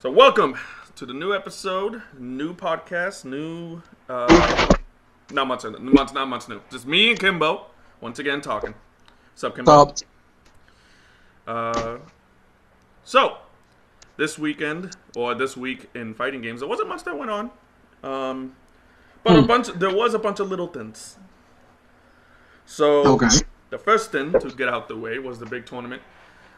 So welcome to the new episode, new podcast, not much new. Just me and Kimbo once again talking. What's up, Kimbo? So this week in fighting games, there wasn't much that went on, but there was a bunch of little things. So the first thing to get out the way was the big tournament.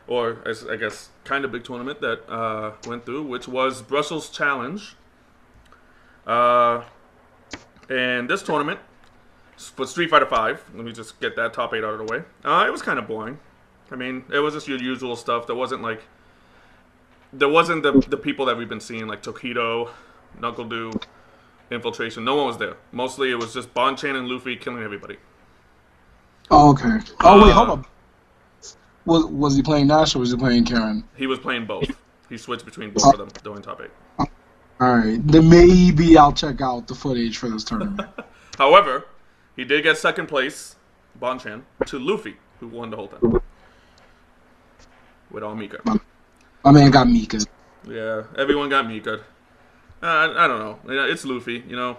Or, I guess, kind of big tournament that went through, which was Brussels Challenge. And this tournament, for Street Fighter V, let me just get that top 8 out of the way. It was kind of boring. I mean, it was just your usual stuff. There wasn't the people that we've been seeing, like Tokido, Knuckle Dew, Infiltration. No one was there. Mostly it was just Bonchan and Luffy killing everybody. Oh, okay. Oh, wait, hold on. Was he playing Nash or was he playing Karen? He was playing both. He switched between both of them during top 8. Alright, then maybe I'll check out the footage for this tournament. However, he did get second place, Bonchan, to Luffy, who won the whole time. With all Mika. My man got Mika. Yeah, everyone got Mika. I don't know. It's Luffy, you know.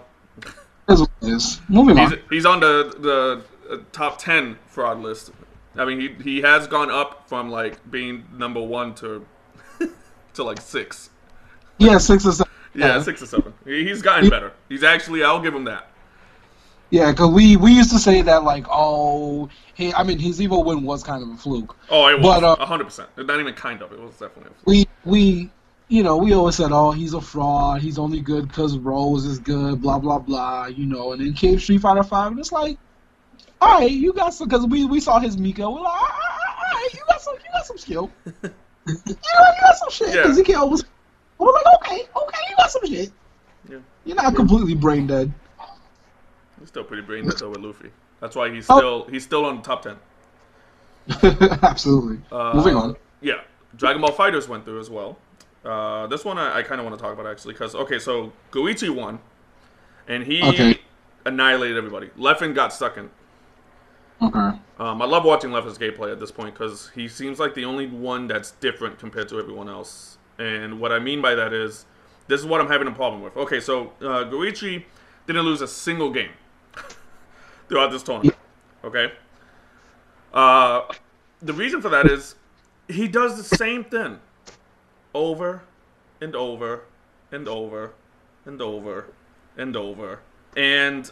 That's what it is. Moving on. He's on the top 10 fraud list. I mean, he has gone up from, like, being number 1 to to, like, 6. Yeah, 6 or 7. Yeah, 6 or 7. He's gotten better. He's actually, I'll give him that. Yeah, because we used to say that, like, his Evo win was kind of a fluke. Oh, it was, 100%. Not even kind of. It was definitely a fluke. We always said, oh, he's a fraud. He's only good because Rose is good, blah, blah, blah, and then came Street Fighter 5, and it's like, all right, you got some, because we saw his Mika. We're like, all right, you got some skill. you got some shit. Yeah. Ezekiel we're like, okay, you got some shit. Yeah. You're not completely brain dead. He's still pretty brain dead over Luffy. That's why he's still on the top 10. Absolutely. Moving on. Yeah, Dragon Ball FighterZ went through as well. This one I kind of want to talk about actually, because so Goichi won, and he annihilated everybody. Leffen got second. Okay. I love watching Leffen's gameplay at this point because he seems like the only one that's different compared to everyone else. And what I mean by that is, this is what I'm having a problem with. Okay, so Goichi didn't lose a single game throughout this tournament. Okay? The reason for that is he does the same thing over and over and over and over and over. And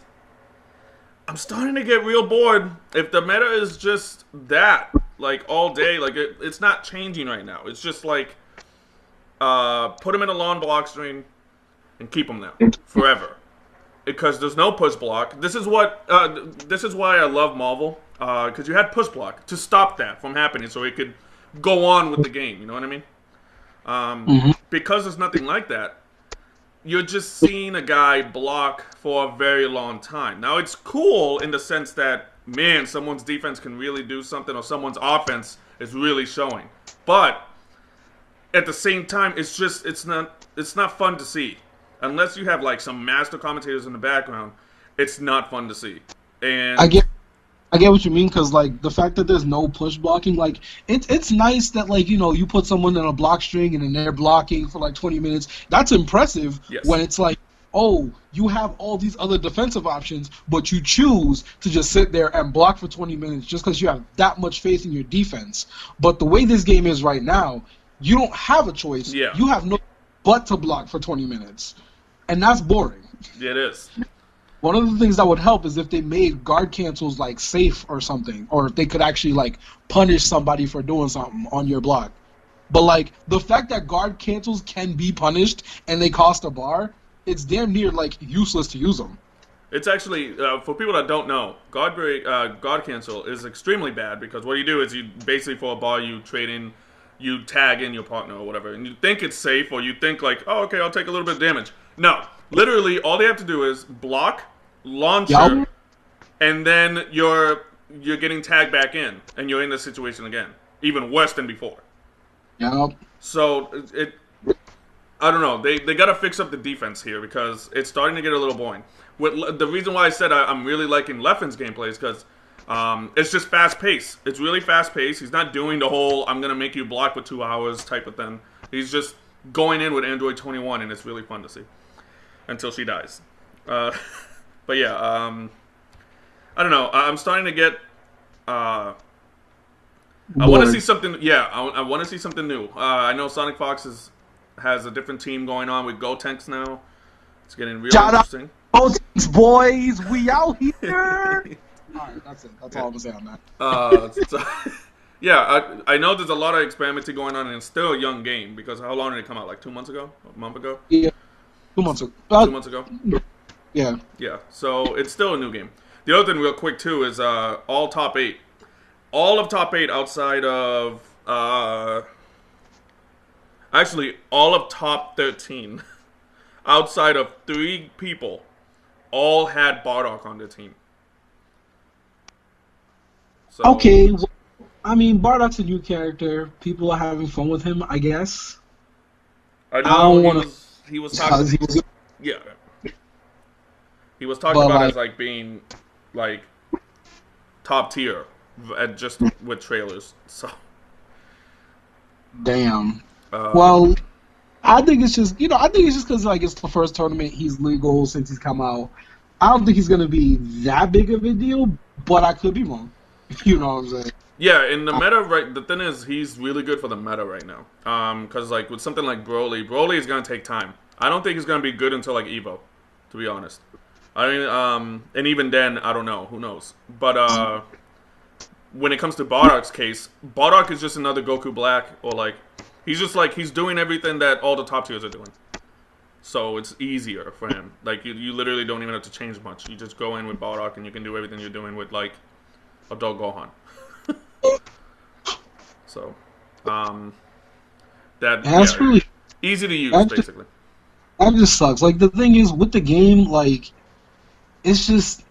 I'm starting to get real bored if the meta is just that, like, all day. Like, it's not changing right now. It's just like, put him in a long block string and keep him there forever. Because there's no push block. This is why I love Marvel. Because you had push block to stop that from happening so it could go on with the game. You know what I mean? Because there's nothing like that, you're just seeing a guy block for a very long time. Now, it's cool in the sense that, man, someone's defense can really do something or someone's offense is really showing. But at the same time, it's not fun to see. Unless you have, like, some master commentators in the background, it's not fun to see. And I get what you mean, because, like, the fact that there's no push blocking, like, it's nice that, like, you put someone in a block string and then they're blocking for, like, 20 minutes. That's impressive. Yes. When it's like, oh, you have all these other defensive options, but you choose to just sit there and block for 20 minutes just because you have that much faith in your defense. But the way this game is right now, you don't have a choice. Yeah. You have no but to block for 20 minutes. And that's boring. It is. One of the things that would help is if they made guard cancels, like, safe or something. Or if they could actually, like, punish somebody for doing something on your block. But, like, the fact that guard cancels can be punished and they cost a bar, it's damn near, like, useless to use them. It's actually, for people that don't know, guard cancel is extremely bad because what you do is you basically, for a bar, you tag in your partner or whatever. And you think it's safe or you think, like, oh, okay, I'll take a little bit of damage. No. Literally, all they have to do is block, launcher, and then you're getting tagged back in, and you're in the situation again, even worse than before. Yep. So I don't know. They got to fix up the defense here because it's starting to get a little boring. The reason why I said I'm really liking Leffen's gameplay is because it's just fast paced. It's really fast paced. He's not doing the whole "I'm gonna make you block for 2 hours" type of thing. He's just going in with Android 21, and it's really fun to see until she dies. But yeah, I don't know. I'm starting to get. I want to see something. Yeah, I want to see something new. I know Sonic Fox has a different team going on with Gotenks now. It's getting real interesting. Gotenks, boys, we out here. All right, that's it. That's all I'm gonna say on that. Yeah, I know there's a lot of experimenting going on, and it's still a young game because how long did it come out? Like 2 months ago? A month ago? Yeah, 2 months ago. 2 months ago? Yeah. Yeah, so it's still a new game. The other thing, real quick, too, is all top 8. All of top 8 outside of... actually, all of top 13 outside of 3 people all had Bardock on their team. So, okay, well, I mean, Bardock's a new character. People are having fun with him, I guess. I know he was talking... Yeah. He was talking about as like being like top tier just with trailers. So damn. Well, I think it's just because like it's the first tournament he's legal since he's come out. I don't think he's gonna be that big of a deal, but I could be wrong. You know what I'm saying? Yeah, in the meta, right? The thing is, he's really good for the meta right now. Because like with something like Broly is gonna take time. I don't think he's gonna be good until like Evo, to be honest. I mean, and even then, I don't know. Who knows? But when it comes to Bardock's case, Bardock is just another Goku Black, or like he's doing everything that all the top tiers are doing. So it's easier for him. Like you literally don't even have to change much. You just go in with Bardock, and you can do everything you're doing with like adult Gohan. So, that's really easy to use, basically. That just sucks. Like the thing is with the game, like. It's just,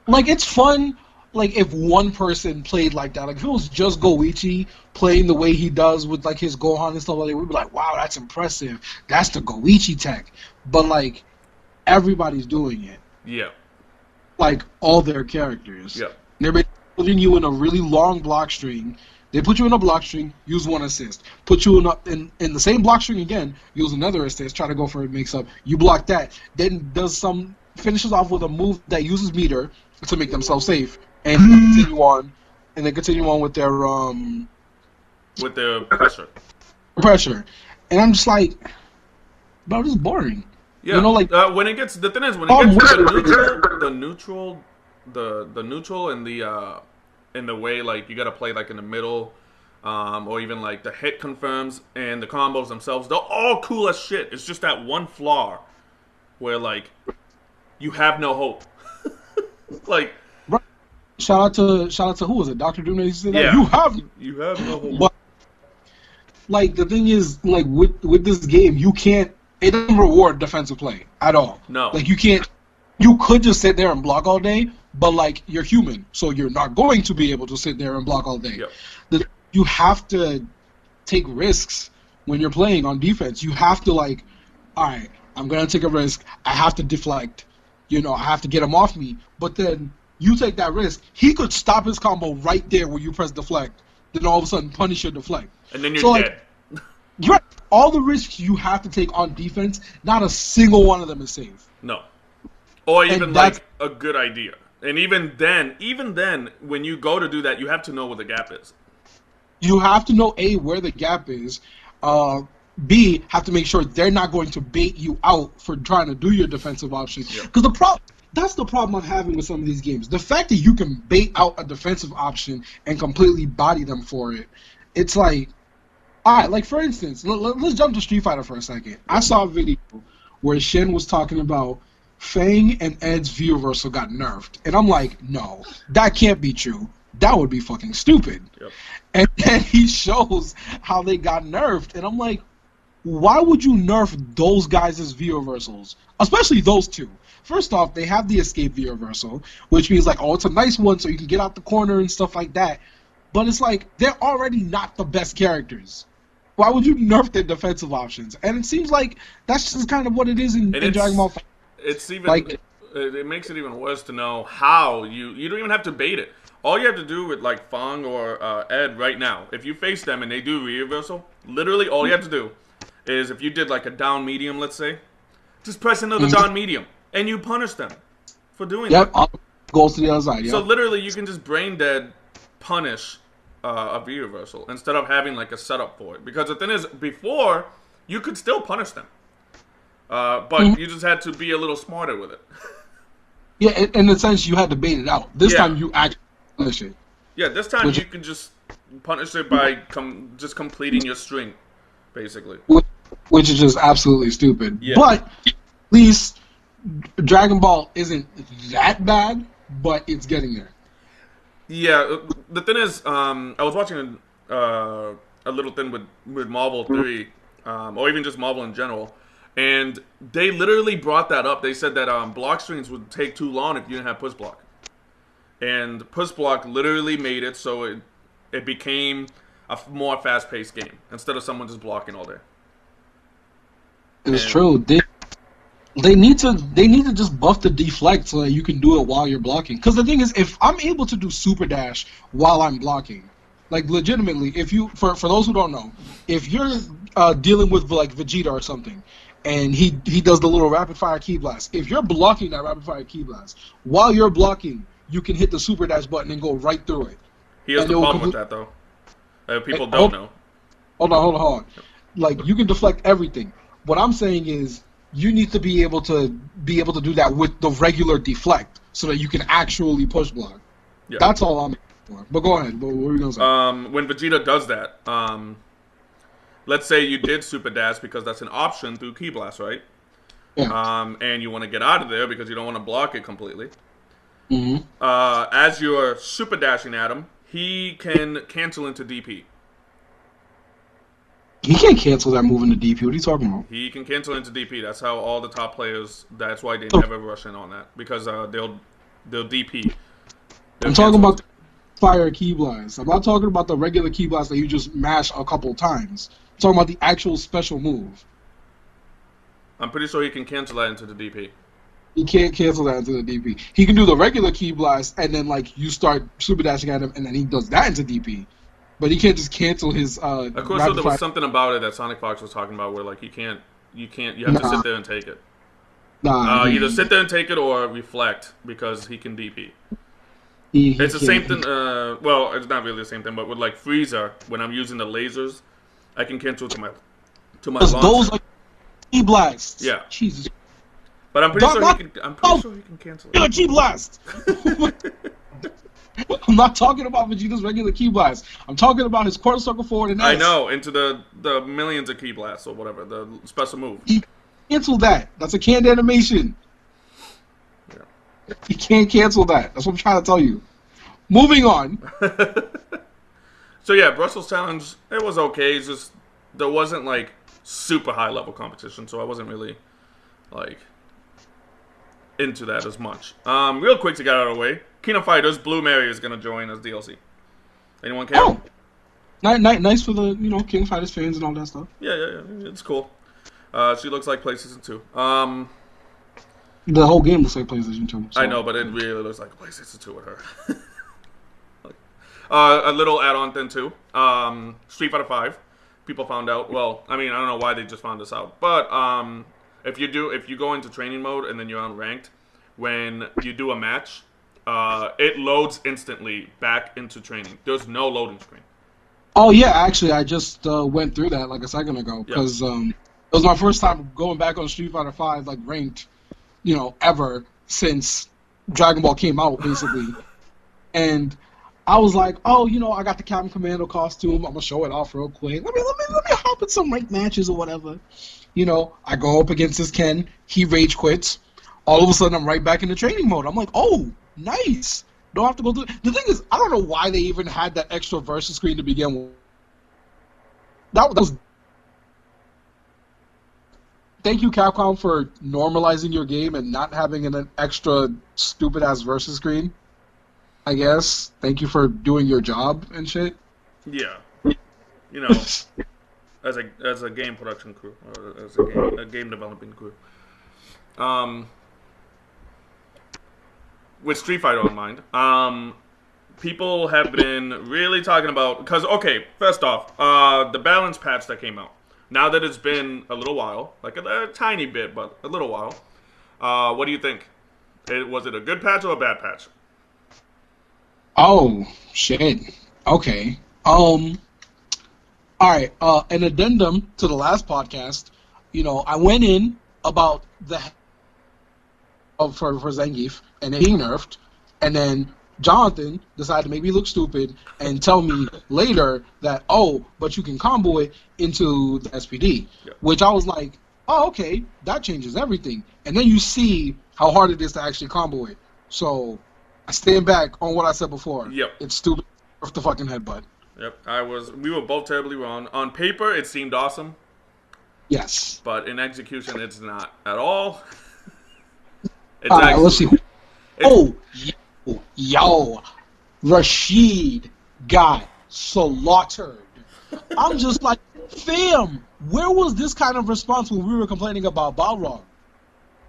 like, it's fun, like, if one person played like that. Like, if it was just Goichi playing the way he does with, like, his Gohan and stuff like that, we'd be like, wow, that's impressive. That's the Goichi tech. But, like, everybody's doing it. Yeah. Like, all their characters. Yeah. They're putting you in a really long block string. They put you in a block string, use 1 assist. Put you in the same block string again, use another assist, try to go for a mix-up. You block that. Then finishes off with a move that uses meter to make themselves safe, and continue on with their pressure. Pressure, and I'm just like, bro, this is boring. Yeah, you know, like when it gets to the neutral, and in the way like you gotta play like in the middle, or even like the hit confirms and the combos themselves, they're all cool as shit. It's just that one flaw where like. You have no hope. Like, shout out to who was it? Dr. Doom. Yeah, you have no hope. But like the thing is, like with this game, it doesn't reward defensive play at all. No, like you can't. You could just sit there and block all day, but like you're human, so you're not going to be able to sit there and block all day. Yep. You have to take risks when you're playing on defense. You have to like, all right, I'm gonna take a risk. I have to deflect. You know, I have to get him off me. But then you take that risk. He could stop his combo right there where you press deflect. Then all of a sudden punish your deflect. And then you're dead. Like, all the risks you have to take on defense, not a single one of them is safe. No. Or even like a good idea. And even then, when you go to do that, you have to know where the gap is. You have to know, A, where the gap is. B, have to make sure they're not going to bait you out for trying to do your defensive option. Because that's the problem I'm having with some of these games. The fact that you can bait out a defensive option and completely body them for it, it's like, all right, like for instance, let's jump to Street Fighter for a second. I saw a video where Shen was talking about Fang and Ed's view reversal got nerfed. And I'm like, no, that can't be true. That would be fucking stupid. Yep. And then he shows how they got nerfed. And I'm like, why would you nerf those guys' view reversals? Especially those two. First off, they have the escape view reversal, which means like, oh, it's a nice one so you can get out the corner and stuff like that. But it's like, they're already not the best characters. Why would you nerf their defensive options? And it seems like that's just kind of what it is in Dragon Ball. It's even like, it makes it even worse to know how you don't even have to bait it. All you have to do with like Fang or Ed right now, if you face them and they do reversal, literally all you have to do is if you did like a down medium, let's say, just press another down medium, and you punish them for doing that. Yep, goes to the other side. Yep. So literally, you can just brain dead punish a V reversal instead of having like a setup for it. Because the thing is, before you could still punish them, but you just had to be a little smarter with it. Yeah, in a sense, you had to bait it out. This time, you actually punish it. Yeah, this time you can just punish it by just completing your string, basically. Which is just absolutely stupid. Yeah. But at least Dragon Ball isn't that bad, but it's getting there. Yeah, the thing is, I was watching a little thing with Marvel 3, or even just Marvel in general, and they literally brought that up. They said that block strings would take too long if you didn't have push block. And push block literally made it so it became a more fast-paced game instead of someone just blocking all day. It's true. They need to just buff the deflect so that you can do it while you're blocking. Because the thing is, if I'm able to do super dash while I'm blocking, like legitimately, if you for those who don't know, if you're dealing with like Vegeta or something, and he does the little rapid fire ki blast, if you're blocking that rapid fire ki blast while you're blocking, you can hit the super dash button and go right through it. He has the problem with that though. People don't know. Hold on. Like you can deflect everything. What I'm saying is, you need to be able to do that with the regular deflect, so that you can actually push block. Yeah. That's all I'm for. But go ahead. What were you gonna say? When Vegeta does that, let's say you did super dash because that's an option through ki blast, right? Yeah. And you want to get out of there because you don't want to block it completely. Mm-hmm. As you're super dashing at him, he can cancel into DP. He can't cancel that move into DP. What are you talking about? He can cancel into DP. That's how all the top players. That's why they never rush in on that, because they'll DP. I'm talking about fire ki blast. I'm not talking about the regular ki blast that you just mash a couple times. I'm talking about the actual special move. I'm pretty sure he can cancel that into the DP. He can't cancel that into the DP. He can do the regular ki blast, and then like you start super dashing at him, and then he does that into DP. But he can't just cancel his. Of course, so there was something about it that Sonic Fox was talking about, where like you have to sit there and take it. Either sit there and take it or reflect, because he can DP. It's the same thing. Well, it's not really the same thing, but with like Frieza, when I'm using the lasers, I can cancel to my launcher. Those like ki blasts. Yeah. Jesus. But I'm pretty sure he can cancel it. Ki blast. I'm not talking about Vegeta's regular ki blast. I'm talking about his quarter circle forward and S. I know, into the millions of ki blasts or whatever, the special move. He cancel that. That's a canned animation. Yeah. He can't cancel that. That's what I'm trying to tell you. Moving on. So yeah, Brussels Challenge, it was okay. It's just there wasn't like super high level competition, so I wasn't really like into that as much. Real quick to get out of the way, Kingdom Fighters Blue Mary is gonna join as DLC. Anyone care? Oh, nice for the Kingdom Fighters fans and all that stuff. Yeah, it's cool. She looks like PlayStation 2. The whole game looks like PlayStation 2. So. I know, but it really looks like a PlayStation 2 with her. A little add-on thing too. Street Fighter 5. People found out. Well, I mean, I don't know why they just found this out, but if you go into training mode and then you're unranked, when you do a match, it loads instantly back into training. There's no loading screen. Oh yeah, actually, I just went through that like a second ago because it was my first time going back on Street Fighter 5 like ranked, ever since Dragon Ball came out, basically. And I was like, oh, I got the Captain Commando costume. I'm gonna show it off real quick. Let me hop in some ranked matches or whatever. I go up against this Ken. He rage quits. All of a sudden, I'm right back in the training mode. I'm like, oh, nice. Don't have to go through. The thing is, I don't know why they even had that extra versus screen to begin with. That was. Thank you, Capcom, for normalizing your game and not having an extra stupid ass versus screen. I guess. Thank you for doing your job and shit. Yeah. As a game production crew, or as a game developing crew. With Street Fighter on mind, people have been really talking about, because, okay, first off, the balance patch that came out, Now that it's been a little while, like a tiny bit, but a little while, what do you think? Was it a good patch or a bad patch? Oh shit. Okay. All right. An addendum to the last podcast. I went in about the for Zangief and being nerfed, and then Jonathan decided to make me look stupid and tell me later that but you can combo it into the SPD, Yep. which I was like, oh okay, that changes everything. And then you see how hard it is to actually combo it. So I stand back on what I said before. Yep. It's stupid off the fucking headbutt. Yep. We were both terribly wrong. On paper, it seemed awesome, Yes. but in execution, it's not at all. It's All right, let's see. it's- Yo, Rashid got slaughtered. I'm just like, fam, where was this kind of response when we were complaining about Balrog?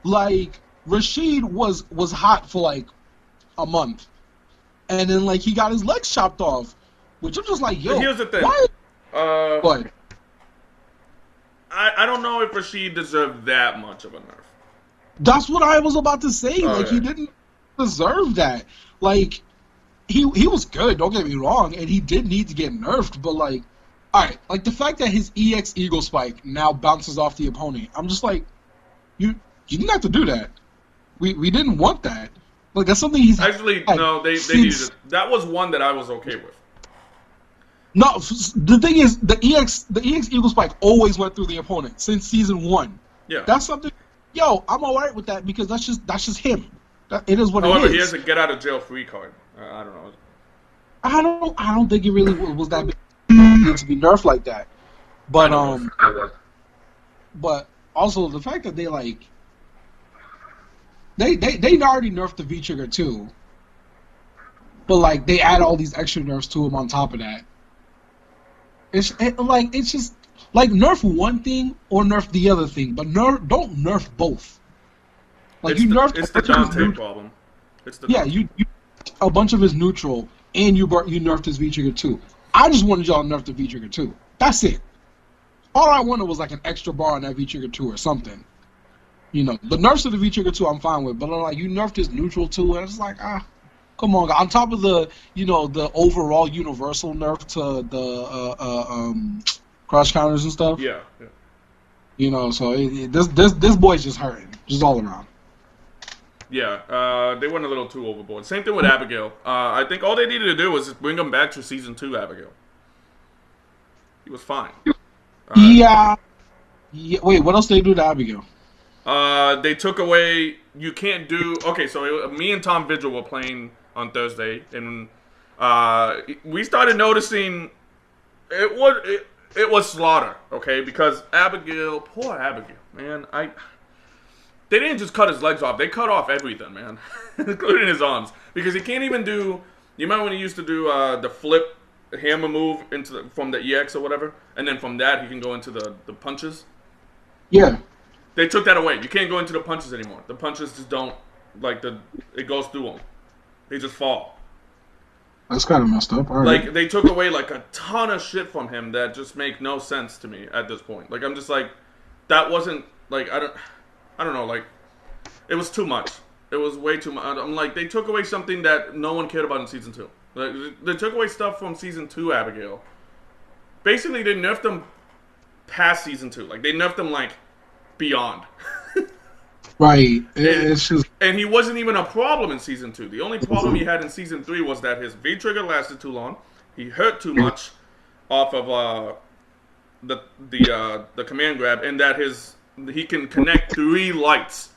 Like, Rashid was hot for like a month, and then like he got his legs chopped off, which I'm just like, yo. But here's the thing. Why? What? I don't know if Rashid deserved that much of a nerf. That's what I was about to say. Like, he didn't deserve that. Like, he was good, don't get me wrong, and he did need to get nerfed, but like, alright, like the fact that his EX Eagle Spike now bounces off the opponent, I'm just like, you didn't have to do that. We didn't want that. Like, that's something he's Actually, no, they needed it. That was one that I was okay with. No, the thing is, the EX Eagle Spike always went through the opponent since season 1. Yeah. That's something. Yo, I'm alright with that because that's just him. It is what However, it is. he has a get out of jail free card. I don't know. I don't think it really was that big to be nerfed like that. But but also the fact that they like they already nerfed the V trigger too. But like they add all these extra nerfs to him on top of that. It's just like nerf one thing or nerf the other thing, but don't nerf both. Like it's the Dante problem. You a bunch of his neutral, and you nerfed his V trigger too. I just wanted y'all to nerf the V trigger too. That's it. All I wanted was like an extra bar on that V trigger 2 or something. The nerfs to the V trigger 2 I'm fine with, but like you nerfed his neutral too, and it's like come on. On top of the the overall universal nerf to the cross counters and stuff. Yeah. So this boy's just hurting, just all around. Yeah, they went a little too overboard. Same thing with Abigail. I think all they needed to do was just bring him back to season 2 Abigail. He was fine. Yeah. Wait, what else did they do to Abigail? They took away. You can't do. Okay, so me and Tom Vigil were playing on Thursday, and we started noticing it was slaughter. Okay, because Abigail, poor Abigail, man. They didn't just cut his legs off; they cut off everything, man, including his arms, because he can't even do. You remember when he used to do the flip hammer move from the EX or whatever, and then from that he can go into the punches. Yeah. They took that away. You can't go into the punches anymore. The punches just don't it goes through them. They just fall. That's kind of messed up. All right. Like they took away like a ton of shit from him that just make no sense to me at this point. Like I'm just like, that wasn't like I don't know. Like it was too much. It was way too much. I'm like they took away something that no one cared about in season 2. Like, they took away stuff from season 2 Abigail. Basically, they nerfed them past season 2. Like they nerfed them like beyond. Right. It's just... And he wasn't even a problem in season 2. The only problem he had in season 3 was that his V trigger lasted too long. He hurt too much off of the command grab, and that he can connect 3 lights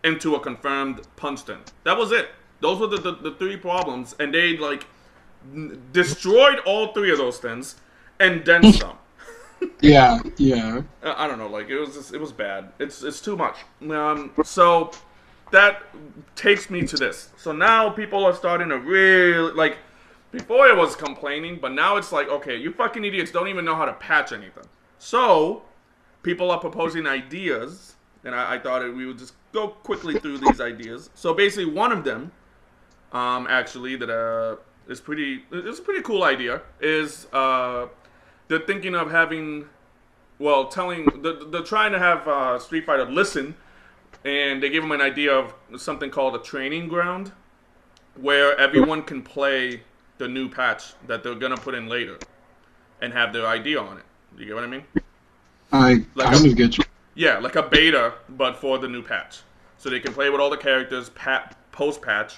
into a confirmed punch stun. That was it. Those were the 3 problems, and they like destroyed all 3 of those things, and then some. Yeah. I don't know. Like it was bad. It's too much. So that takes me to this. So now people are starting to really like. Before it was complaining, but now it's like, okay, you fucking idiots don't even know how to patch anything. So people are proposing ideas, and I thought we would just go quickly through these ideas. So basically, one of them, actually, that is pretty. It's a pretty cool idea. Is they're thinking of having well, they're trying to have Street Fighter listen, and they gave them an idea of something called a training ground, where everyone can play the new patch that they're gonna put in later, and have their idea on it. You get what I mean? I Like kind of get you. yeah, like a beta, but for the new patch, so they can play with all the characters post patch,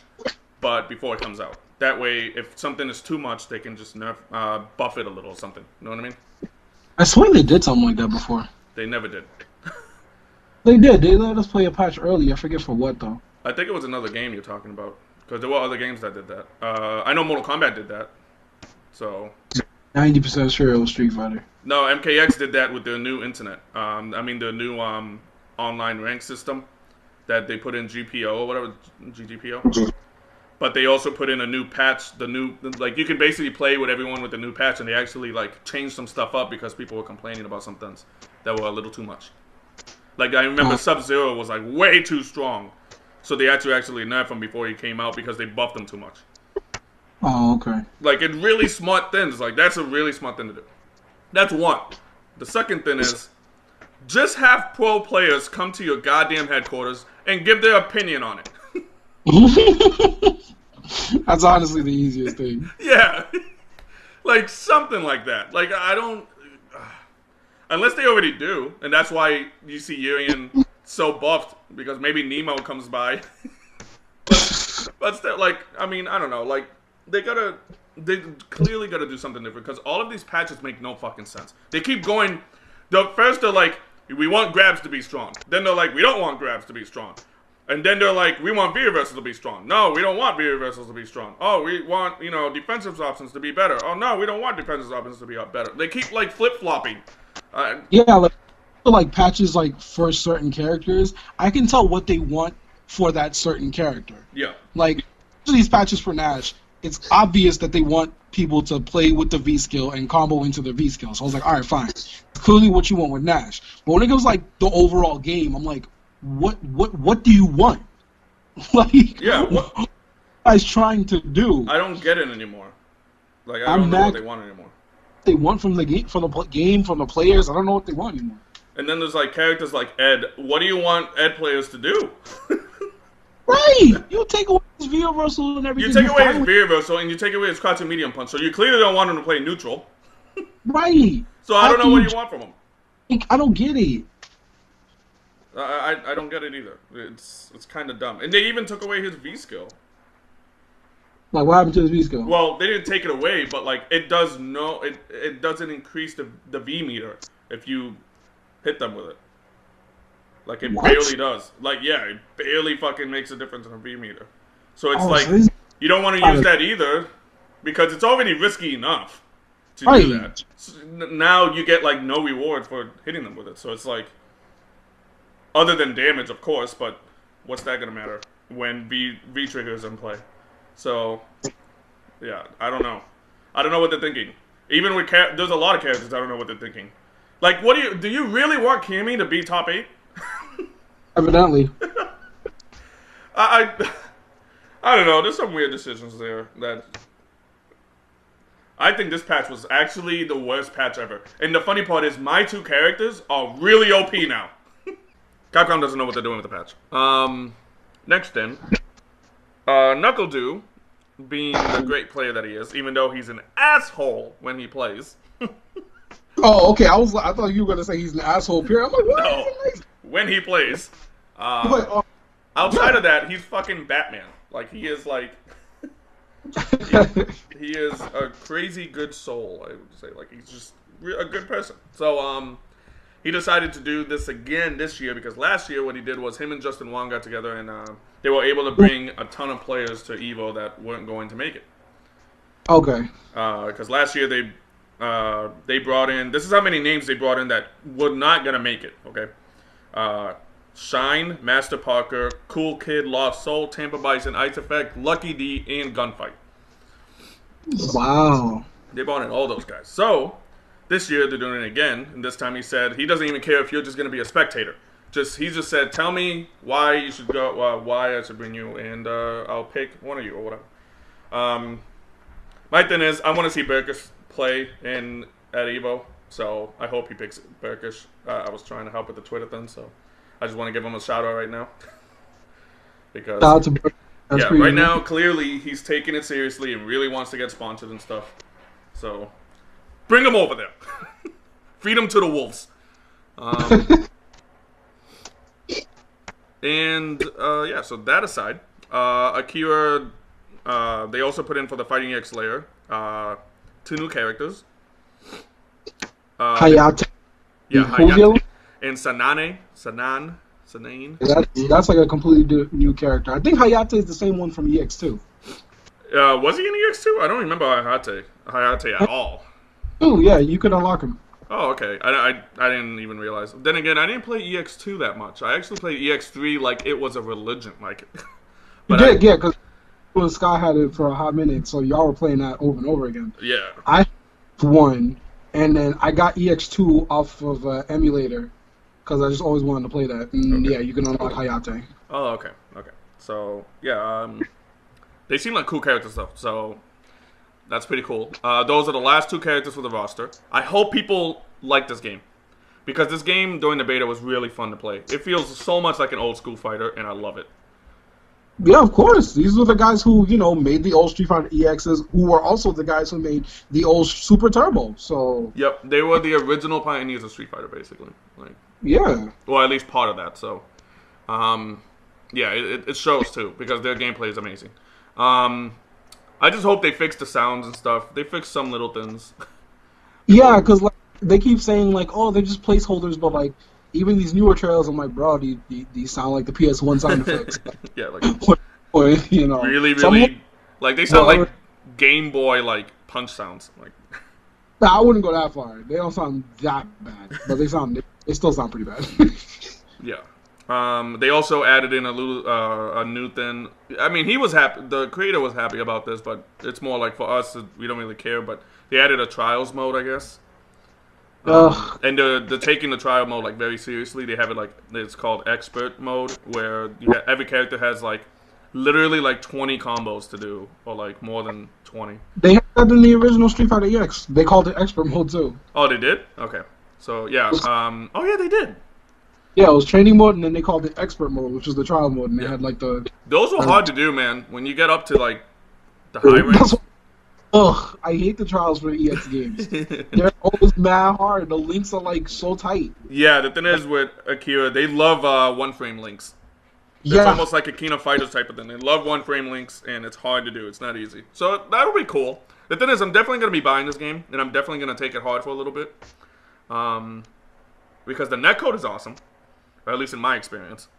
but before it comes out. That way, if something is too much, they can just buff it a little or something. You know what I mean? I swear they did something like that before. They never did. They did. They let us play a patch early. I forget for what though. I think it was another game you're talking about, because there were other games that did that. I know Mortal Kombat did that. So 90% sure it was Street Fighter. no, MKX did that with their new internet. I mean the new online rank system that they put in GPO or whatever, GGPO. But they also put in a new patch. Like you can basically play with everyone with the new patch, and they actually like changed some stuff up because people were complaining about some things that were a little too much. Like I remember Sub-Zero was like way too strong, so they had to actually nerf him before he came out because they buffed him too much. Oh, okay. Like it's really smart things. Like that's a really smart thing to do. That's one. The second thing is just have pro players come to your goddamn headquarters and give their opinion on it. That's honestly the easiest thing. Yeah. Like something like that. Like I don't unless they already do, and that's why you see Urian so buffed, because maybe Nemo comes by. but still, like, I mean, I don't know. Like, they clearly gotta do something different, because all of these patches make no fucking sense. They keep going. First they're like, we want grabs to be strong. Then they're like, we don't want grabs to be strong. And then they're like, we want V-reversals to be strong. No, we don't want V-reversals to be strong. Oh, we want, defensive options to be better. Oh, no, we don't want defensive options to be better. They keep, like, flip-flopping. Yeah, like patches like for certain characters, I can tell what they want for that certain character. Yeah. Like these patches for Nash, it's obvious that they want people to play with the V skill and combo into the V skill. So I was like, all right, fine. Clearly what you want with Nash. But when it comes like the overall game, I'm like, what do you want? Like, yeah, what are you guys trying to do? I don't get it anymore. Like I don't know what they want anymore. They want from the game, from the players. I don't know what they want anymore. And then there's like characters like Ed. What do you want Ed players to do? Right! You take away his V reversal and everything. You take away his V reversal and you take away his crouching medium punch. So you clearly don't want him to play neutral. Right. So I don't know what you want from him. I don't get it. I don't get it either. It's kind of dumb. And they even took away his V skill. Like, what happened to his V skill? Well, they didn't take it away, but like it doesn't increase the V meter if you hit them with it. Like it barely does. Like yeah, it barely fucking makes a difference in a V meter. So it's you don't want to use that either because it's already risky enough to do that. So now you get like no reward for hitting them with it. So it's like, other than damage, of course, but what's that gonna matter when V trigger is in play? So, yeah, I don't know. I don't know what they're thinking. Even with there's a lot of characters I don't know what they're thinking. Like, do you really want Cammy to be top 8? Evidently. I don't know. There's some weird decisions there that I think this patch was actually the worst patch ever. And the funny part is my two characters are really OP now. Capcom doesn't know what they're doing with the patch. Next then. NuckleDoo, being the great player that he is, even though he's an asshole when he plays. Oh, okay. I thought you were gonna say he's an asshole. Period. I'm like, what? No, when he plays. Outside of that, he's fucking Batman. Like he is like, he is a crazy good soul. I would say, like he's just a good person. So he decided to do this again this year because last year what he did was him and Justin Wong got together and they were able to bring a ton of players to EVO that weren't going to make it. Okay. Because last year they brought in, this is how many names they brought in that were not going to make it, okay? Shine, Master Parker, Cool Kid, Lost Soul, Tampa Bison, Ice Effect, Lucky D, and Gunfight. Wow. They brought in all those guys. So, this year they're doing it again, and this time he said he doesn't even care if you're just going to be a spectator. He just said, tell me why you should go, why I should bring you, and I'll pick one of you or whatever. My thing is, I want to see Berkus play at EVO. So I hope he picks Burkish. I was trying to help with the Twitter thing, so I just want to give him a shout out right now. Because Shout out to Burkish. That's yeah, pretty right good. now clearly he's taking it seriously and really wants to get sponsored and stuff. So bring him over there. Feed him to the wolves. And yeah, so that aside, Akira, they also put in for the Fighting EX layer 2 new characters. Hayate. Yeah, Julio? Hayate and Sanane. That's like a completely new character. I think Hayate is the same one from EX2. Was he in EX2? I don't remember Hayate at all. Oh yeah, you could unlock him. Oh, okay. I didn't even realize. Then again, I didn't play EX2 that much. I actually played EX3 like it was a religion. Like, You did, yeah, because Sky had it for a hot minute, so y'all were playing that over and over again. Yeah. I won, and then I got EX2 off of emulator because I just always wanted to play that. And yeah, you can unlock Hayate. Oh, okay. So yeah, they seem like cool characters though. So that's pretty cool. Those are the last 2 characters for the roster. I hope people like this game because this game during the beta was really fun to play. It feels so much like an old school fighter, and I love it. Yeah, of course. These were the guys who, made the old Street Fighter EXs, who were also the guys who made the old Super Turbo. So yep, they were the original pioneers of Street Fighter, basically. Like, yeah. well, at least part of that. So, yeah, it shows too because their gameplay is amazing. I just hope they fix the sounds and stuff. They fix some little things. Yeah, because they keep saying oh, they're just placeholders, but even these newer trailers, I'm like, bro, these sound like the PS1 sound effects. Yeah, like really, they sound like Game Boy punch sounds. Like, nah, I wouldn't go that far. They don't sound that bad, but they still sound pretty bad. Yeah. They also added in a new thing. I mean, he was happy. The creator was happy about this, but it's more like for us, we don't really care. But they added a trials mode, I guess. And they're taking the trial mode very seriously. They have it it's called expert mode, where every character has literally 20 combos to do, or more than 20. They had that in the original Street Fighter EX. They called it expert mode too. Oh, they did? Okay. So yeah. Oh yeah, they did. Yeah, it was training mode, and then they called it expert mode, which was the trial mode, and they had the. Those were hard to do, man. When you get up to the high range. Ugh, I hate the trials for the EX games. They're always mad hard. The links are so tight. Yeah, the thing is with Akira, they love one-frame links. It's almost like a King of Fighters type of thing. They love one-frame links, and it's hard to do. It's not easy. So that'll be cool. The thing is, I'm definitely going to be buying this game, and I'm definitely going to take it hard for a little bit. Because the netcode is awesome. Or at least in my experience.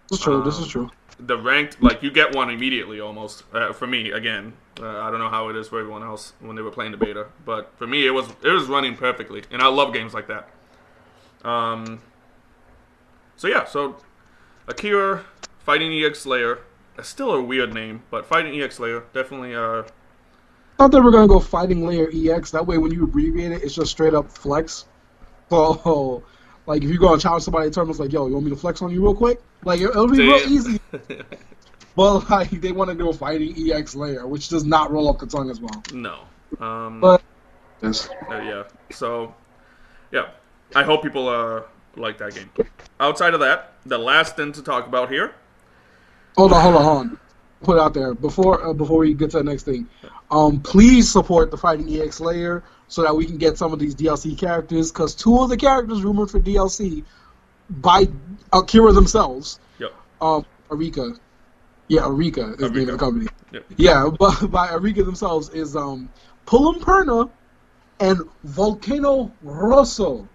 This is true. This is true. The ranked, you get one immediately almost. For me, again, I don't know how it is for everyone else when they were playing the beta, but for me, it was running perfectly, and I love games like that. So yeah, Akira, Fighting EX Slayer. That's still a weird name, but Fighting EX Slayer definitely. I thought they were gonna go Fighting Layer EX. That way, when you abbreviate it, it's just straight up flex. So. If you go and challenge somebody in tournaments, yo, you want me to flex on you real quick? It'll be real easy. But, they want to do a Fighting EX layer, which does not roll off the tongue as well. No. But, yes. Yeah. So, yeah. I hope people like that game. Outside of that, the last thing to talk about here. Hold on. Put it out there. Before we get to the next thing. Please support the Fighting EX layer so that we can get some of these DLC characters, because 2 of the characters rumored for DLC by Akira themselves. Yep. Arika. Yeah, Arika is the name of the company. Yep. Yeah, but by Arika themselves is Pullum Perna and Volcano Rosso.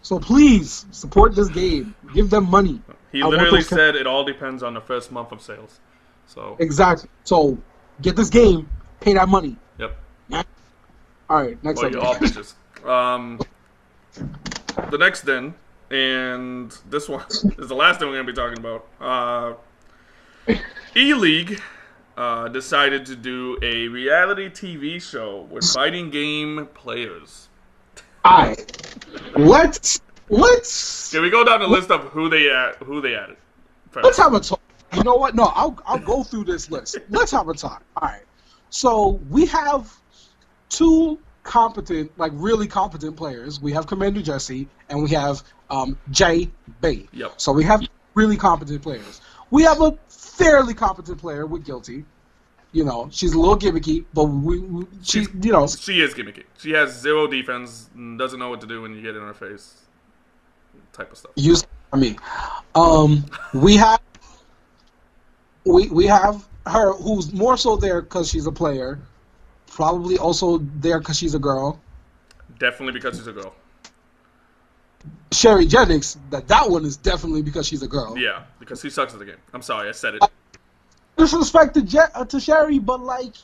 So please support this game. Give them money. He literally said it all depends on the first month of sales. So exactly. So get this game, pay that money. Yep. Yeah. All right, next up. All bitches. The next thing, and this one is the last thing we're gonna be talking about. E-League decided to do a reality TV show with fighting game players. All right, let's. Can we go down the list of who they added? First? Let's have a talk. You know what? No, I'll go through this list. Let's have a talk. All right. So we have 2 competent, like really competent players. We have Commander Jesse and we have J-Bay. Yep. So we have really competent players. We have a fairly competent player with Guilty. You know, she's a little gimmicky, but she is gimmicky. She has zero defense, doesn't know what to do when you get in her face, type of stuff. We have her, who's more so there because she's a player, probably also there because she's a girl. Definitely because she's a girl. Sherry Jennings, that one is definitely because she's a girl. Yeah, because she sucks at the game. I'm sorry, I said it. Disrespect to Sherry, but like,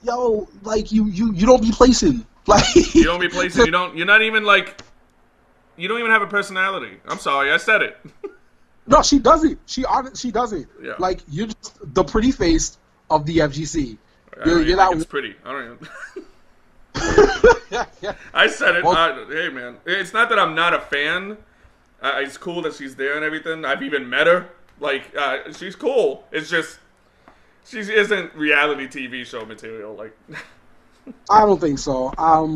yo, like you don't be placing. Like you don't be placing. You're not even like. You don't even have a personality. I'm sorry, I said it. No, she doesn't. She doesn't. Yeah. Like you're just the pretty face of the FGC. You're not. It's pretty. I don't even. I said it. Well, hey man, it's not that I'm not a fan. It's cool that she's there and everything. I've even met her. Like she's cool. It's just. She isn't reality TV show material, like. I don't think so.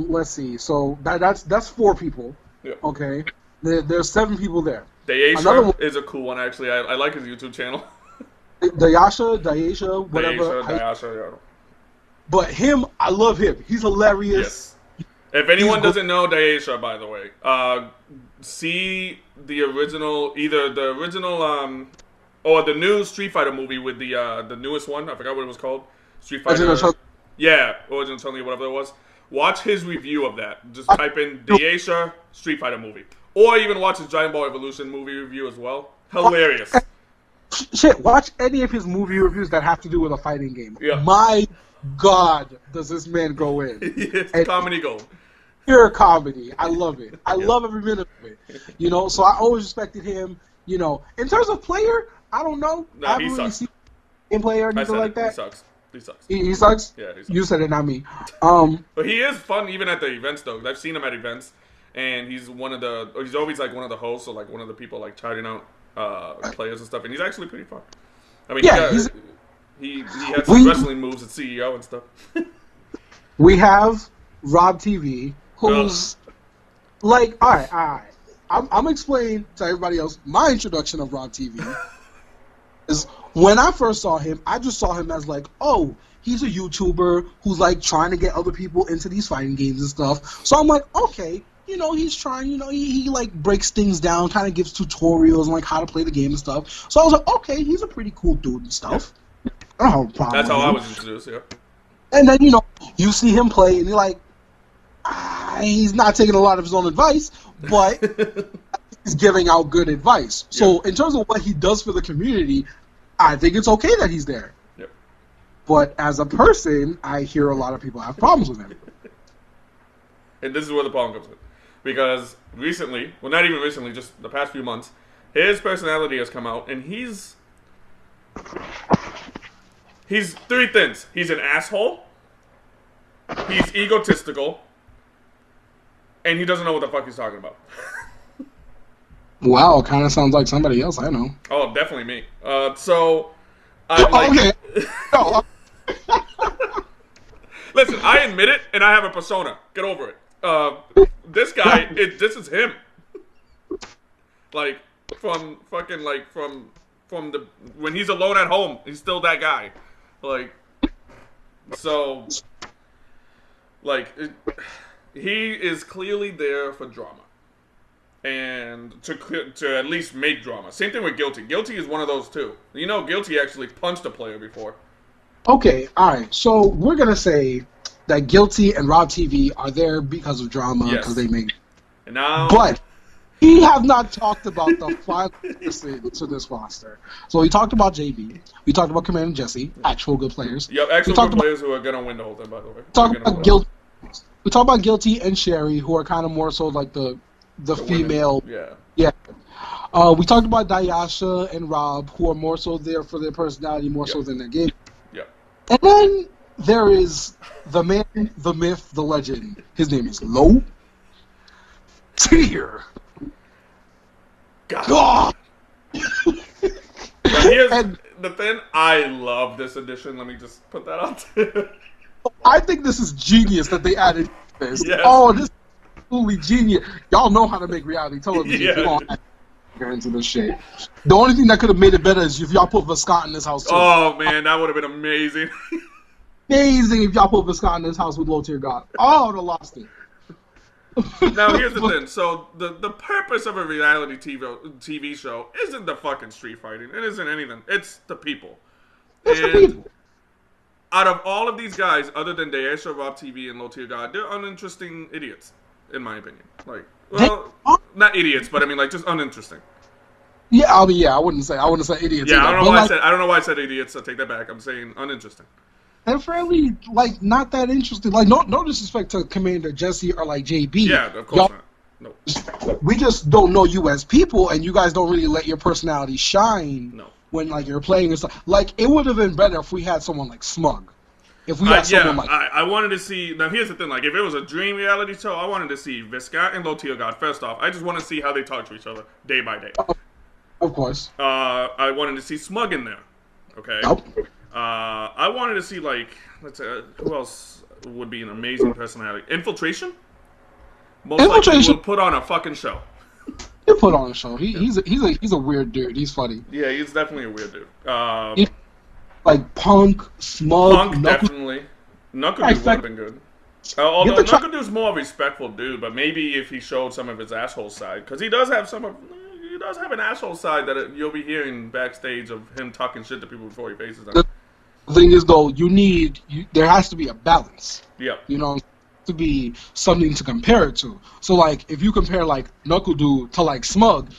Let's see. So that's 4 people. Yeah. Okay. There's 7 people there. Daisha is a cool one, actually. I like his YouTube channel. Daisha, whatever. Daisha, yeah. But him, I love him. He's hilarious. Yes. If anyone doesn't know Daisha, by the way, see the original, either the original, or the new Street Fighter movie with the newest one. I forgot what it was called. Street Fighter. Yeah, Origin Chun-Li, whatever it was. Watch his review of that. Just type in Daisha Street Fighter movie. Or even watch his Dragon Ball Evolution movie review as well. Hilarious. Shit, watch any of his movie reviews that have to do with a fighting game. Yeah. My God, does this man go in. It's comedy gold. Pure comedy. I love it. I love every minute of it. You know, so I always respected him. You know, in terms of player, I don't know. No, I haven't really seen him play or anything like that. He sucks. He sucks. He sucks? Yeah, he sucks. You said it, not me. But he is fun even at the events, though. I've seen him at events, and he's he's always like one of the hosts or like one of the people like charting out players and stuff, and he's actually pretty fun. I mean, yeah, he has some wrestling moves at CEO and stuff. We have Rob TV, who's like, all right. I'm explaining to everybody else my introduction of Rob TV. Is when I first saw him, I just saw him as like, oh, he's a YouTuber who's like trying to get other people into these fighting games and stuff. So I'm like, okay, you know, he's trying, you know, he like breaks things down, kind of gives tutorials on like how to play the game and stuff. So I was like, okay, he's a pretty cool dude and stuff. Yeah. I don't have a problem. That's how I was introduced, yeah. And then, you know, you see him play and you're like, he's not taking a lot of his own advice, but he's giving out good advice. So in terms of what he does for the community, I think it's okay that he's there. Yep. But as a person, I hear a lot of people have problems with him. And this is where the problem comes in. Because recently, well, not even recently, just the past few months, his personality has come out, and he's 3 things. He's an asshole, he's egotistical, and he doesn't know what the fuck he's talking about. Wow, kind of sounds like somebody else I know. Oh, definitely me. So, okay. No. Listen, I admit it, and I have a persona. Get over it. This guy, this is him. Like, from fucking, like, from the, when he's alone at home, he's still that guy. Like, so, like, he is clearly there for drama. And to at least make drama. Same thing with Guilty. Guilty is one of those too. You know, Guilty actually punched a player before. Okay, alright. So we're going to say that Guilty and Rob TV are there because of drama, because they make... And now... But we have not talked about the final person to this roster. So we talked about JB. We talked about Commander Jesse, actual good players. Yep, actual good players who are going to win the whole thing, by the way. We talked about Guilty and Sherry, who are kind of more so like the female. Women. Yeah. We talked about Dayasha and Rob, who are more so there for their personality, more so than their game. Yeah. And then there is the man, the myth, the legend. His name is Low Tier. God. Here's the thing. I love this edition. Let me just put that out there. I think this is genius that they added Yes. Oh, this is absolutely genius. Y'all know how to make reality television. Yeah. If you don't get into this shit. The only thing that could have made it better is if y'all put Viscott in this house too. Oh man, that would have been amazing. Amazing if y'all put Viscott in this house with Low Tier God. Oh, I would have lost it. Now here's the thing. So the purpose of a reality TV show isn't the fucking street fighting. It isn't anything. It's the people. It's the people. Out of all of these guys, other than Daesha, Rob TV, and Low Tier God, they're uninteresting idiots, in my opinion. Like, well, not idiots, but I mean, like, just uninteresting. Yeah, I mean, yeah, I wouldn't say idiots. Yeah, either, I don't know why I said idiots. So take that back. I'm saying uninteresting. And fairly, like, not that interesting. Like, no disrespect to Commander Jesse or like JB. Yeah, of course not. No. We just don't know you as people, and you guys don't really let your personality shine. No. When like you're playing and stuff. Like, it would have been better if we had someone like Smug. If we had someone like... I wanted to see... Now, here's the thing. Like, if it was a dream reality show, I wanted to see Viscott and Low Tier God. First off, I just want to see how they talk to each other day by day. Of course. I wanted to see Smug in there. Okay? Nope. I wanted to see, like... Let's say, who else would be an amazing personality? Infiltration? Most likely will put on a fucking show. He'll put on a show. He's a weird dude. He's funny. Yeah, he's definitely a weird dude. Like Punk, Smug, Punk, definitely. Knuckle Dude would have been good. Although Knuckle Dude's more a respectful dude, but maybe if he showed some of his asshole side, because he does have an asshole side that you'll be hearing backstage of him talking shit to people before he faces them. The thing is, though, there has to be a balance. Yeah. You know, to be something to compare it to. So, like, if you compare, like, Knuckle Dude to, like, Smug,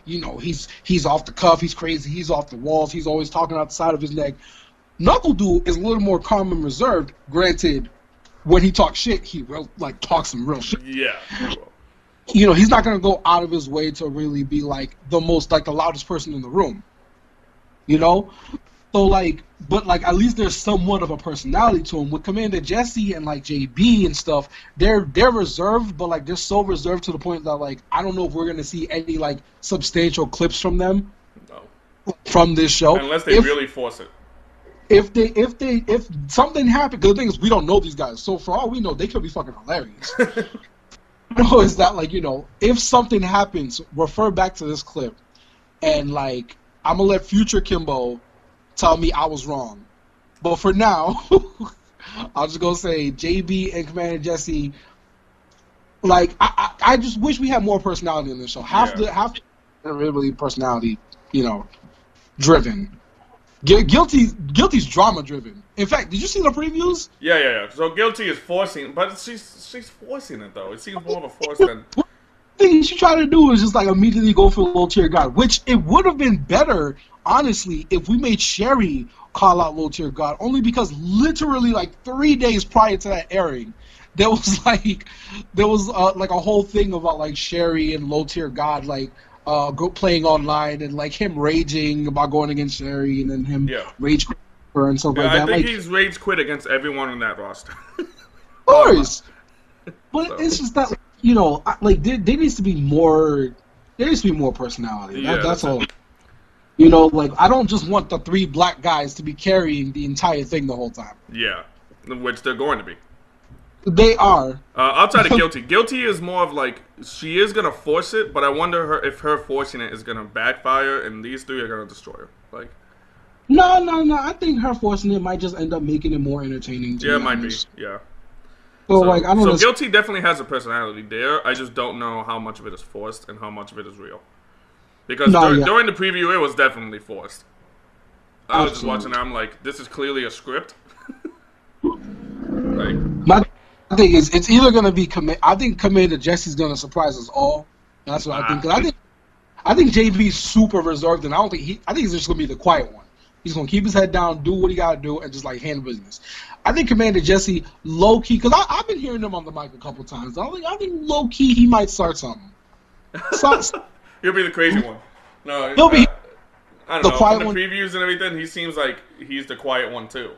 you know, he's off the cuff, he's crazy, he's off the walls, he's always talking out the side of his neck. Knuckle Dude is a little more calm and reserved. Granted, when he talks shit, he talks some real shit. Yeah. You know, he's not going to go out of his way to really be, like, the loudest person in the room. You know? So, like, but, like, at least there's somewhat of a personality to him. With Commander Jesse and, like, JB and stuff, they're reserved, but, like, they're so reserved to the point that, like, I don't know if we're going to see any, like, substantial clips from them from this show. Unless they really force it. If something happened, because the thing is, we don't know these guys, so for all we know, they could be fucking hilarious. No, is that, like, you know, if something happens, refer back to this clip, and, like, I'm going to let future Kimbo tell me I was wrong. But for now, I'll just go say JB and Commander Jesse. Like, I just wish we had more personality in this show. Half the really personality, you know, driven. Guilty's drama driven. In fact, did you see the previews? Yeah. So Guilty is forcing, but she's forcing it though. It seems more of a force than. The thing she tried to do is just like immediately go for the Low Tier God, which it would have been better, honestly, if we made Sherry call out Low Tier God, only because literally like 3 days prior to that airing, there was like a whole thing about like Sherry and Low Tier God like playing online and like him raging about going against Sherry and then him rage quit her and stuff like that. I think he's rage quit against everyone on that roster. Of course, but it's just that. You know, like there needs to be more. There needs to be more personality. That's all. You know, like I don't just want the 3 black guys to be carrying the entire thing the whole time. Yeah, which they're going to be. They are. Outside of Guilty, Guilty is more of like she is gonna force it, but I wonder if her forcing it is gonna backfire, and these 3 are gonna destroy her. Like. No. I think her forcing it might just end up making it more entertaining. Yeah, it might be. Yeah. So like I don't know. So Guilty definitely has a personality there. I just don't know how much of it is forced and how much of it is real. Because during the preview, it was definitely forced. I was just watching it. I'm like, this is clearly a script. Like, my thing is, it's either gonna be I think Commander Jesse's gonna surprise us all. That's what I think. 'Cause I think JB's super reserved, and I think he's just gonna be the quiet one. He's gonna keep his head down, do what he gotta do, and just like handle business. I think Commander Jesse, low key, because I've been hearing him on the mic a couple times. I think low key he might start something. He'll be the crazy one. No, he'll be. I don't know. Quiet one. The previews and everything, he seems like he's the quiet one too.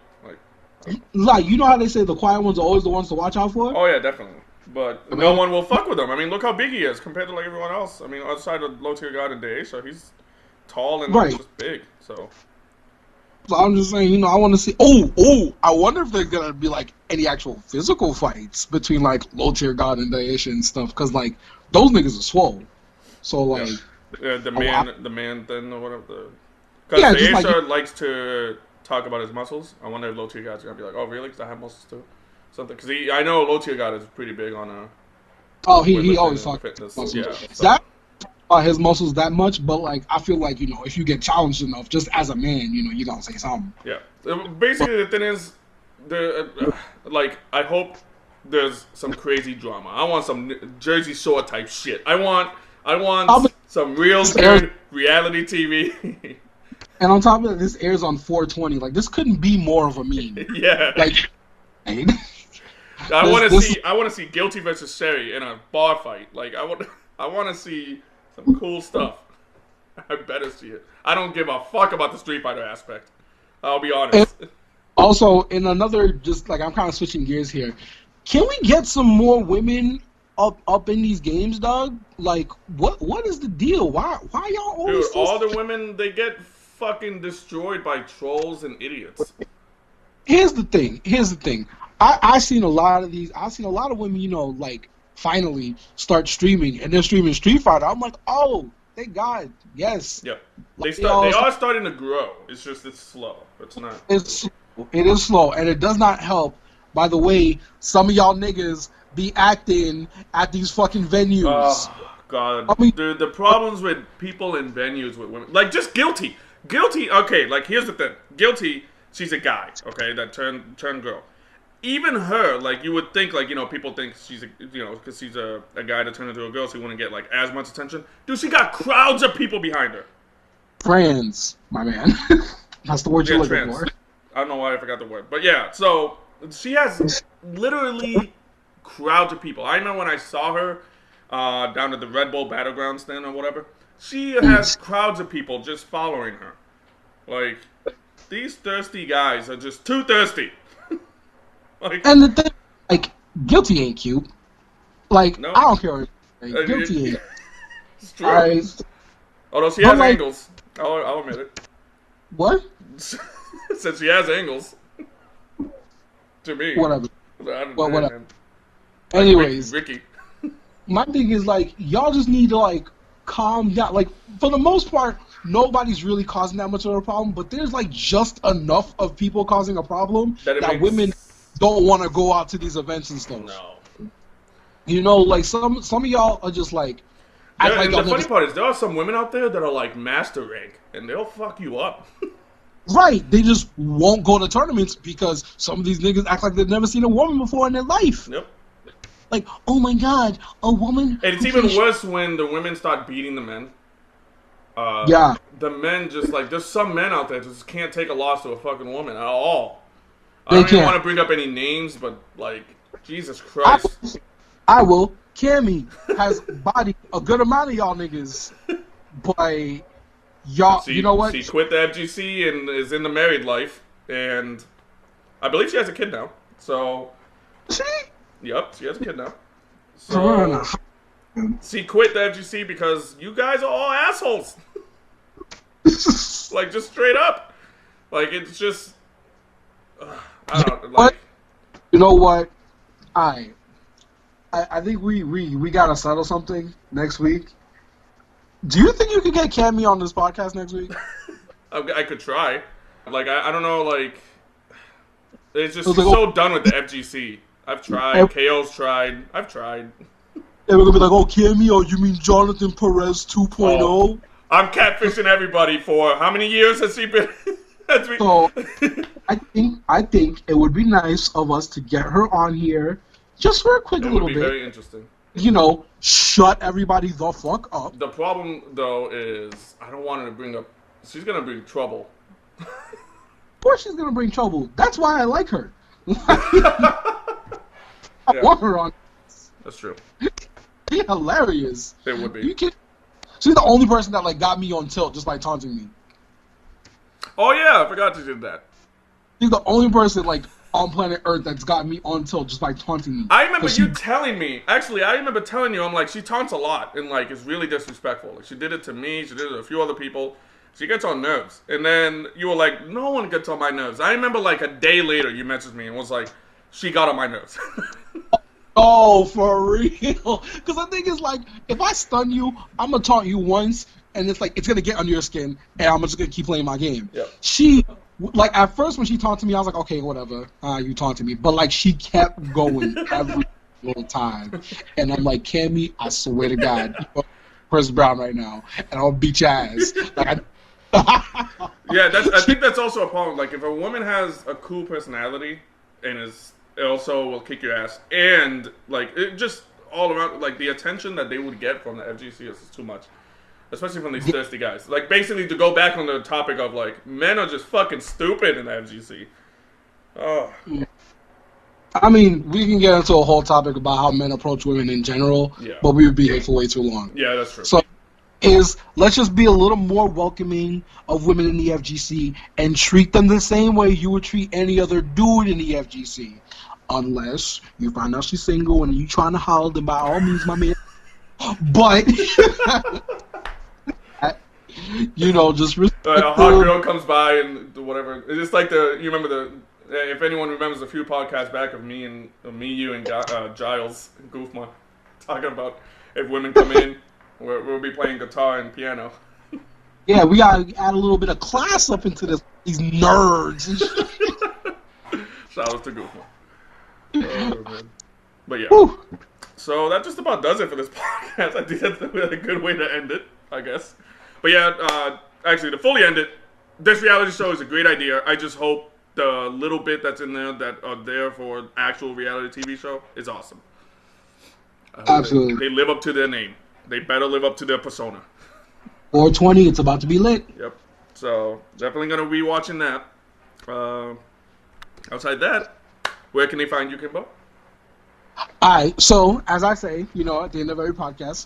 Like you know how they say the quiet ones are always the ones to watch out for. Oh yeah, definitely. But no one will fuck with him. I mean, look how big he is compared to like everyone else. I mean, outside of Low Tier God and Daesha, he's tall and just big. So. So I'm just saying, you know, I want to see. Oh, I wonder if there's gonna be like any actual physical fights between like low tier god and Daisha and stuff, because like those niggas are swole. So Yeah, like, the man thing or whatever. Because yeah, just like Aisha likes to talk about his muscles. I wonder if low tier guys are gonna be like, oh really? Because I have muscles too, something. Because I know low tier god is pretty big on he weightlifting always and talks fitness. muscles. Yeah, so. That his muscles that much, but like I feel like, you know, if you get challenged enough, just as a man, you know, you gotta say something. Yeah. Basically, the thing is, like, I hope there's some crazy drama. I want some Jersey Shore type shit. I want some real good reality TV. And on top of that, this airs on 420. Like, this couldn't be more of a meme. Yeah. Like, I want to see Guilty versus Sherry in a bar fight. Like, I want to see some cool stuff. I better see it. I don't give a fuck about the Street Fighter aspect. I'll be honest. And also, in another, just like, I'm kind of switching gears here. Can we get some more women up in these games, dog? Like, what is the deal? Why y'all always? Dude, all the women, they get fucking destroyed by trolls and idiots. Here's the thing. I seen a lot of these. I've seen a lot of women, you know, like finally start streaming, and they're streaming Street Fighter. I'm like, oh, thank God, yes. Yep. Like, They are starting to grow. It's just it's slow. It's not. It is slow, and it does not help. By the way, some of y'all niggas be acting at these fucking venues. Oh God, I mean, the problems with people in venues with women, like just Guilty. Okay, like here's the thing. Guilty, she's a guy. Okay, that turned girl. Even her, like you would think, like, you know, people think she's because she's a guy that turned into a girl, so he wouldn't get like as much attention. Dude, she got crowds of people behind her. Trans, my man. That's the word you're looking for. I don't know why I forgot the word, but yeah. So she has literally crowds of people. I know when I saw her down at the Red Bull Battleground stand or whatever, she has crowds of people just following her. Like, these thirsty guys are just too thirsty. Like, and the thing, like, Guilty ain't cute. Like, no. I don't care. Like, Guilty ain't. It's true. Although she has angles. I'll admit it. What? Since she has angles. To me. Whatever. Whatever. Anyways. Ricky. My thing is, like, y'all just need to, like, calm down. Like, for the most part, nobody's really causing that much of a problem, but there's, like, just enough of people causing a problem that women don't want to go out to these events and stuff. No. You know, like, some of y'all are just, like... And the funny part is, there are some women out there that are, like, master rank, and they'll fuck you up. Right. They just won't go to tournaments because some of these niggas act like they've never seen a woman before in their life. Yep. Like, oh my God, a woman. And it's even worse when the women start beating the men. Yeah. The men just, like, there's some men out there that just can't take a loss to a fucking woman at all. I don't even want to bring up any names, but, like, Jesus Christ. I will. Cammy has bodied a good amount of y'all niggas. But y'all, you know what? She quit the FGC and is in the married life. And I believe she has a kid now. So. She? Yep, she has a kid now. So. She quit the FGC because you guys are all assholes. Like, just straight up. Like, it's just. I don't know. Like, you know what? I think we gotta settle something next week. Do you think you could get Cammy on this podcast next week? I could try. Like, I don't know, like... It's just so done with the FGC. I've tried. KO's tried. I've tried. And we're gonna be like, oh, Cammy, oh, you mean Jonathan Perez 2.0? Oh, I'm catfishing everybody for... How many years has he been... So, I think it would be nice of us to get her on here just for a quick little bit. It would be very interesting. You know, shut everybody the fuck up. The problem, though, is I don't want her to bring up... She's going to bring trouble. Of course she's going to bring trouble. That's why I like her. I want her on. That's true. She's hilarious. It would be. She's the only person that, like, got me on tilt just by taunting me. Oh, yeah, I forgot you did that. She's the only person, like, on planet Earth that's got me on tilt just by taunting me. I remember you telling me. Actually, I remember telling you, I'm like, she taunts a lot and, like, is really disrespectful. Like, she did it to me. She did it to a few other people. She gets on nerves. And then you were like, no one gets on my nerves. I remember like a day later you messaged me and was like, she got on my nerves. Oh, for real? Because the thing is, like, if I stun you, I'm gonna taunt you once, and it's like it's gonna get under your skin, and I'm just gonna keep playing my game. Yep. She, like, at first when she taunted me, I was like, okay, whatever, you taunted me, but like she kept going every single time, and I'm like, Cammy, I swear to God, you're Chris Brown right now, and I'll beat your ass. Like, Yeah, I think that's also a problem. Like, if a woman has a cool personality and it also will kick your ass, and like it just all around, like the attention that they would get from the FGC is too much, especially from these thirsty guys. Like, basically, to go back on the topic of like men are just fucking stupid in the FGC. Oh. I mean, we can get into a whole topic about how men approach women in general, Yeah. but we would be here for way too long. Yeah, that's true. So, let's just be a little more welcoming of women in the FGC and treat them the same way you would treat any other dude in the FGC. Unless you find out she's single and you trying to holler, then by all means, my man. But, just respect A hot girl comes by and whatever. It's just like you remember if anyone remembers a few podcasts back of me, you and Giles and Goofma talking about if women come in, we'll be playing guitar and piano. Yeah, we gotta add a little bit of class up into these nerds. Shout out to Goofma. Oh, man. But yeah. Whew. So that just about does it for this podcast. I think that's a really good way to end it, I guess. But yeah, actually, to fully end it, this reality show is a great idea. I just hope the little bit that's in there that are there for actual reality TV show is awesome. Absolutely. They live up to their name. They better live up to their persona. 420, it's about to be lit. Yep. So definitely gonna be watching that. Outside that, where can they find you, Kimbo? Alright, so as I say, at the end of every podcast,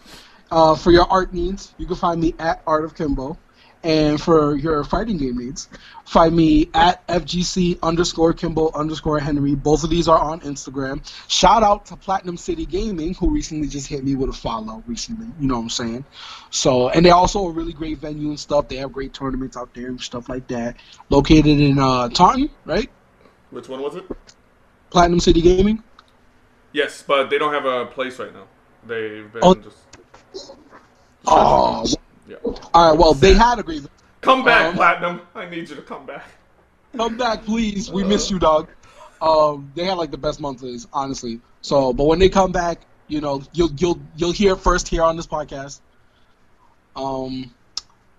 for your art needs, you can find me at Art of Kimbo. And for your fighting game needs, find me at FGC_Kimbo_Henry. Both of these are on Instagram. Shout out to Platinum City Gaming, who recently just hit me with a follow recently. You know what I'm saying? So, and they're also a really great venue and stuff. They have great tournaments out there and stuff like that. Located in Taunton, right? Which one was it? Platinum City Gaming? Yes, but they don't have a place right now. They've been just Oh. yeah. All right, well, they had agreement. Come back, Platinum. I need you to come back. Come back, please. We miss you, dog. They had like the best monthlies, honestly. So, but when they come back, you'll hear it first here on this podcast.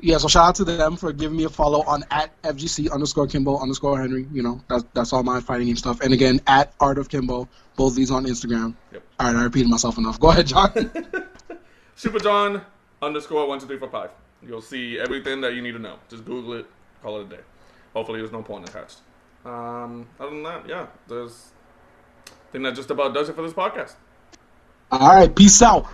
Yeah. So shout out to them for giving me a follow on at FGC_Kimbo_Henry. That's all my fighting game stuff. And again, at Art of Kimbo. Both of these on Instagram. Yep. All right, I repeated myself enough. Go ahead, John. Super John _12345. You'll see everything that you need to know. Just Google it, call it a day. Hopefully there's no porn attached. Other than that, yeah, I think that just about does it for this podcast. All right, peace out.